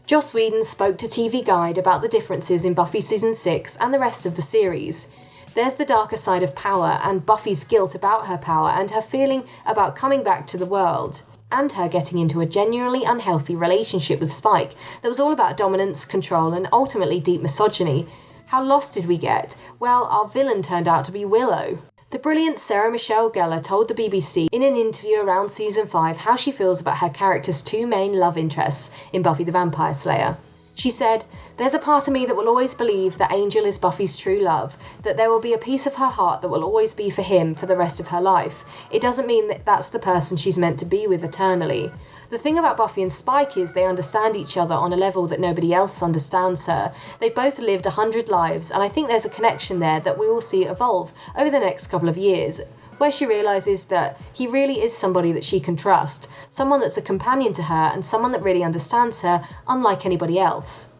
Joss Whedon spoke to TV Guide about the differences in Buffy Season 6 and the rest of the series. There's the darker side of power and Buffy's guilt about her power and her feeling about coming back to the world, and her getting into a genuinely unhealthy relationship with Spike that was all about dominance, control, and ultimately deep misogyny. How lost did we get? Well, our villain turned out to be Willow. The brilliant Sarah Michelle Gellar told the BBC in an interview around season 5 how she feels about her character's two main love interests in Buffy the Vampire Slayer. She said, "There's a part of me that will always believe that Angel is Buffy's true love, that there will be a piece of her heart that will always be for him for the rest of her life. It doesn't mean that that's the person she's meant to be with eternally. The thing about Buffy and Spike is they understand each other on a level that nobody else understands her. They've both lived 100 lives, and I think there's a connection there that we will see evolve over the next couple of years, where she realises that he really is somebody that she can trust, someone that's a companion to her and someone that really understands her, unlike anybody else."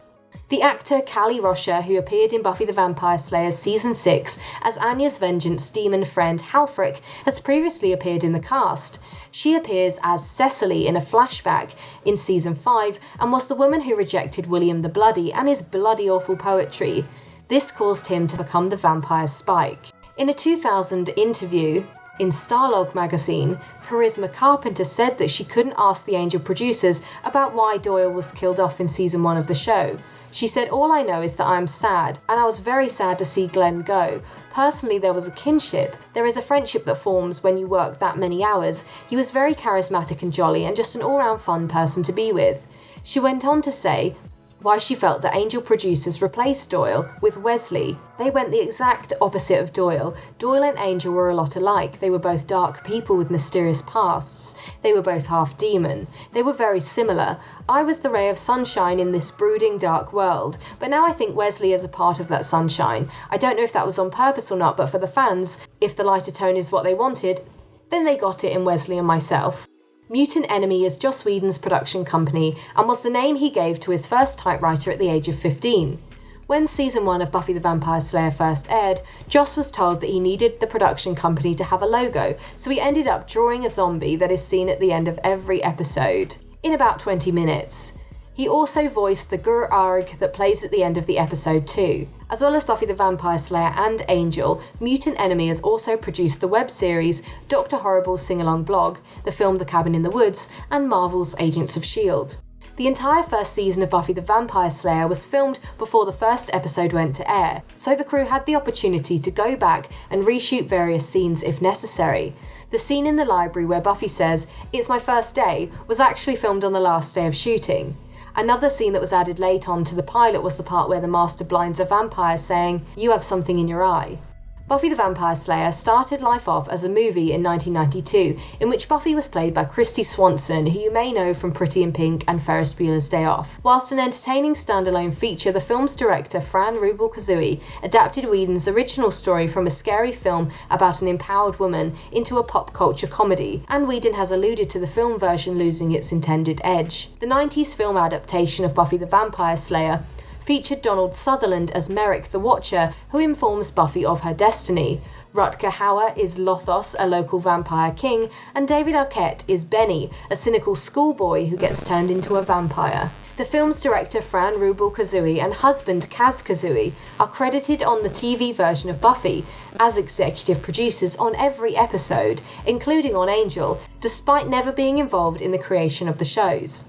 The actor Callie Rocher, who appeared in Buffy the Vampire Slayer Season 6 as Anya's vengeance demon friend Halfric, has previously appeared in the cast. She appears as Cecily in a flashback in Season 5 and was the woman who rejected William the Bloody and his bloody awful poetry. This caused him to become the vampire Spike. In a 2000 interview in Starlog magazine, Charisma Carpenter said that she couldn't ask the Angel producers about why Doyle was killed off in Season 1 of the show. She said, "All I know is that I'm sad, and I was very sad to see Glenn go. Personally, there was a kinship. There is a friendship that forms when you work that many hours. He was very charismatic and jolly, and just an all-round fun person to be with." She went on to say why she felt that Angel producers replaced Doyle with Wesley. They went the exact opposite of Doyle. Doyle and Angel were a lot alike. They were both dark people with mysterious pasts. They were both half demon. They were very similar. I was the ray of sunshine in this brooding dark world, but now I think Wesley is a part of that sunshine. I don't know if that was on purpose or not, but for the fans, if the lighter tone is what they wanted, then they got it in Wesley and myself. Mutant Enemy is Joss Whedon's production company and was the name he gave to his first typewriter at the age of 15. When Season 1 of Buffy the Vampire Slayer first aired, Joss was told that he needed the production company to have a logo, so he ended up drawing a zombie that is seen at the end of every episode, in about 20 minutes. He also voiced the Gur Arg that plays at the end of the episode too. As well as Buffy the Vampire Slayer and Angel, Mutant Enemy has also produced the web series Dr. Horrible's Sing-Along Blog, the film The Cabin in the Woods, and Marvel's Agents of S.H.I.E.L.D. The entire first season of Buffy the Vampire Slayer was filmed before the first episode went to air, so the crew had the opportunity to go back and reshoot various scenes if necessary. The scene in the library where Buffy says, "It's my first day," was actually filmed on the last day of shooting. Another scene that was added late on to the pilot was the part where the Master blinds a vampire saying, "You have something in your eye." Buffy the Vampire Slayer started life off as a movie in 1992, in which Buffy was played by Kristy Swanson, who you may know from Pretty in Pink and Ferris Bueller's Day Off. Whilst an entertaining standalone feature, the film's director, Fran Rubel-Kazooie, adapted Whedon's original story from a scary film about an empowered woman into a pop culture comedy, and Whedon has alluded to the film version losing its intended edge. The 90s film adaptation of Buffy the Vampire Slayer featured Donald Sutherland as Merrick the Watcher, who informs Buffy of her destiny. Rutger Hauer is Lothos, a local vampire king, and David Arquette is Benny, a cynical schoolboy who gets turned into a vampire. The film's director Fran Rubel-Kazooie and husband Kaz Kazooie are credited on the TV version of Buffy as executive producers on every episode, including on Angel, despite never being involved in the creation of the shows.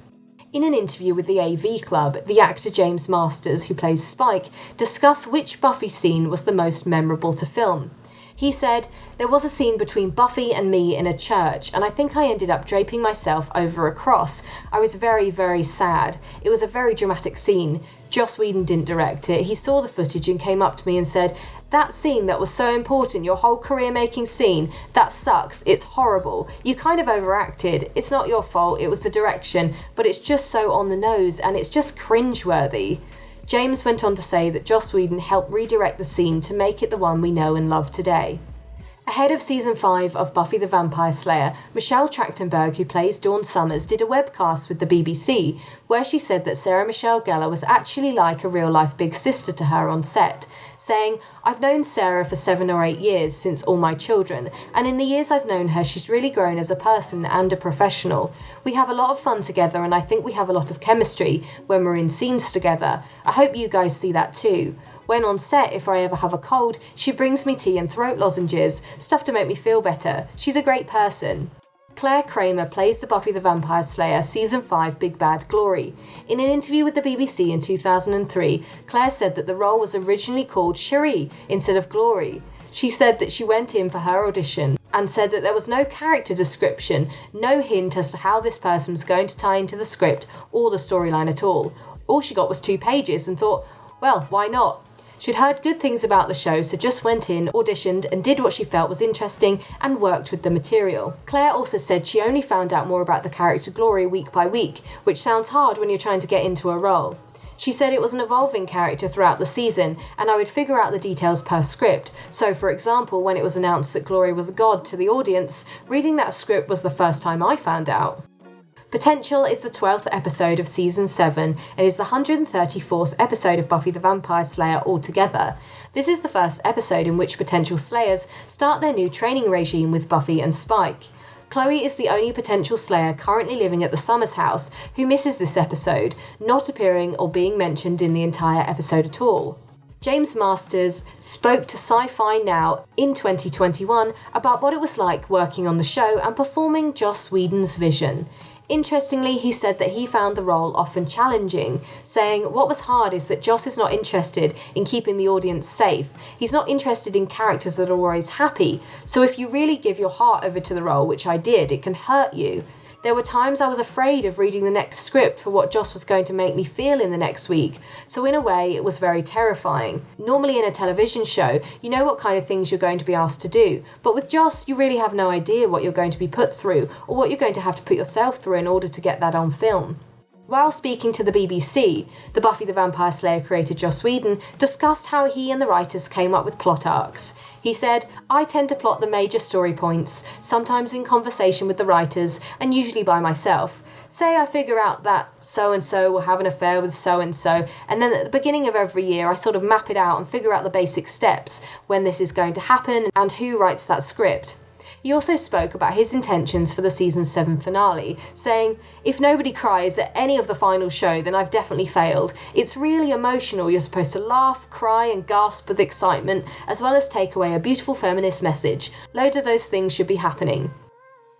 In an interview with the AV Club, the actor James Masters, who plays Spike, discussed which Buffy scene was the most memorable to film. He said, "There was a scene between Buffy and me in a church, and I think I ended up draping myself over a cross. I was very, very sad. It was a very dramatic scene. Joss Whedon didn't direct it. He saw the footage and came up to me and said, 'That scene that was so important, your whole career-making scene, that sucks, it's horrible. You kind of overacted. It's not your fault, it was the direction, but it's just so on the nose and it's just cringeworthy.'" James went on to say that Joss Whedon helped redirect the scene to make it the one we know and love today. Ahead of Season 5 of Buffy the Vampire Slayer, Michelle Trachtenberg, who plays Dawn Summers, did a webcast with the BBC where she said that Sarah Michelle Gellar was actually like a real-life big sister to her on set, saying, "I've known Sarah for 7 or 8 years, since All My Children, and in the years I've known her, she's really grown as a person and a professional. We have a lot of fun together, and I think we have a lot of chemistry when we're in scenes together. I hope you guys see that too. When on set, if I ever have a cold, she brings me tea and throat lozenges, stuff to make me feel better. She's a great person." Claire Kramer plays the Buffy the Vampire Slayer Season 5 Big Bad Glory. In an interview with the BBC in 2003, Claire said that the role was originally called Cherie instead of Glory. She said that she went in for her audition and said that there was no character description, no hint as to how this person was going to tie into the script or the storyline at all. All she got was 2 pages and thought, well, why not? She'd heard good things about the show, so just went in, auditioned, and did what she felt was interesting and worked with the material. Claire also said she only found out more about the character Glory week by week, which sounds hard when you're trying to get into a role. She said it was an evolving character throughout the season, and I would figure out the details per script. So, for example, when it was announced that Glory was a god to the audience, reading that script was the first time I found out. Potential is the 12th episode of Season 7 and is the 134th episode of Buffy the Vampire Slayer altogether. This is the first episode in which potential Slayers start their new training regime with Buffy and Spike. Chloe is the only potential Slayer currently living at the Summers house who misses this episode, not appearing or being mentioned in the entire episode at all. James Masters spoke to Sci-Fi Now in 2021 about what it was like working on the show and performing Joss Whedon's vision. Interestingly, he said that he found the role often challenging, saying what was hard is that Joss is not interested in keeping the audience safe. He's not interested in characters that are always happy. So if you really give your heart over to the role, which I did, it can hurt you. There were times I was afraid of reading the next script for what Joss was going to make me feel in the next week, so in a way it was very terrifying. Normally in a television show, you know what kind of things you're going to be asked to do, but with Joss you really have no idea what you're going to be put through, or what you're going to have to put yourself through in order to get that on film. While speaking to the BBC, the Buffy the Vampire Slayer creator Joss Whedon discussed how he and the writers came up with plot arcs. He said, I tend to plot the major story points, sometimes in conversation with the writers, and usually by myself. Say I figure out that so-and-so will have an affair with so-and-so, and then at the beginning of every year I sort of map it out and figure out the basic steps, when this is going to happen, and who writes that script. He also spoke about his intentions for the Season 7 finale, saying, if nobody cries at any of the final show, then I've definitely failed. It's really emotional. You're supposed to laugh, cry, and gasp with excitement, as well as take away a beautiful feminist message. Loads of those things should be happening.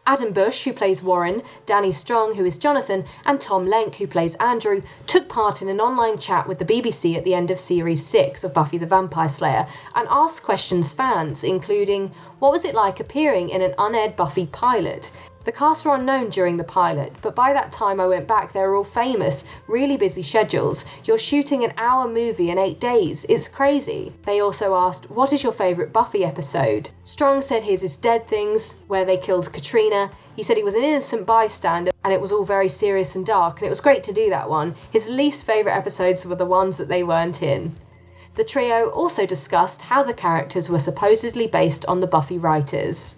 Adam Bush, who plays Warren, Danny Strong, who is Jonathan, and Tom Lenk, who plays Andrew, took part in an online chat with the BBC at the end of Series 6 of Buffy the Vampire Slayer and asked questions fans, including, what was it like appearing in an unaired Buffy pilot? The cast were unknown during the pilot, but by that time I went back, they were all famous, really busy schedules. You're shooting an hour movie in 8 days, it's crazy. They also asked, what is your favourite Buffy episode? Strong said his is Dead Things, where they killed Katrina. He said he was an innocent bystander and it was all very serious and dark, and it was great to do that one. His least favourite episodes were the ones that they weren't in. The trio also discussed how the characters were supposedly based on the Buffy writers.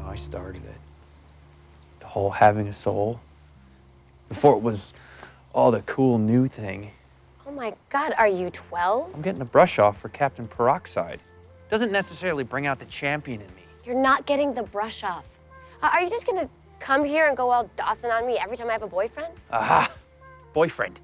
I started it. The whole having a soul. Before it was all the cool new thing. Oh my God, are you 12? I'm getting a brush off for Captain Peroxide. Doesn't necessarily bring out the champion in me. You're not getting the brush off. Are you just gonna come here and go all Dawson on me every time I have a boyfriend? Aha! Boyfriend.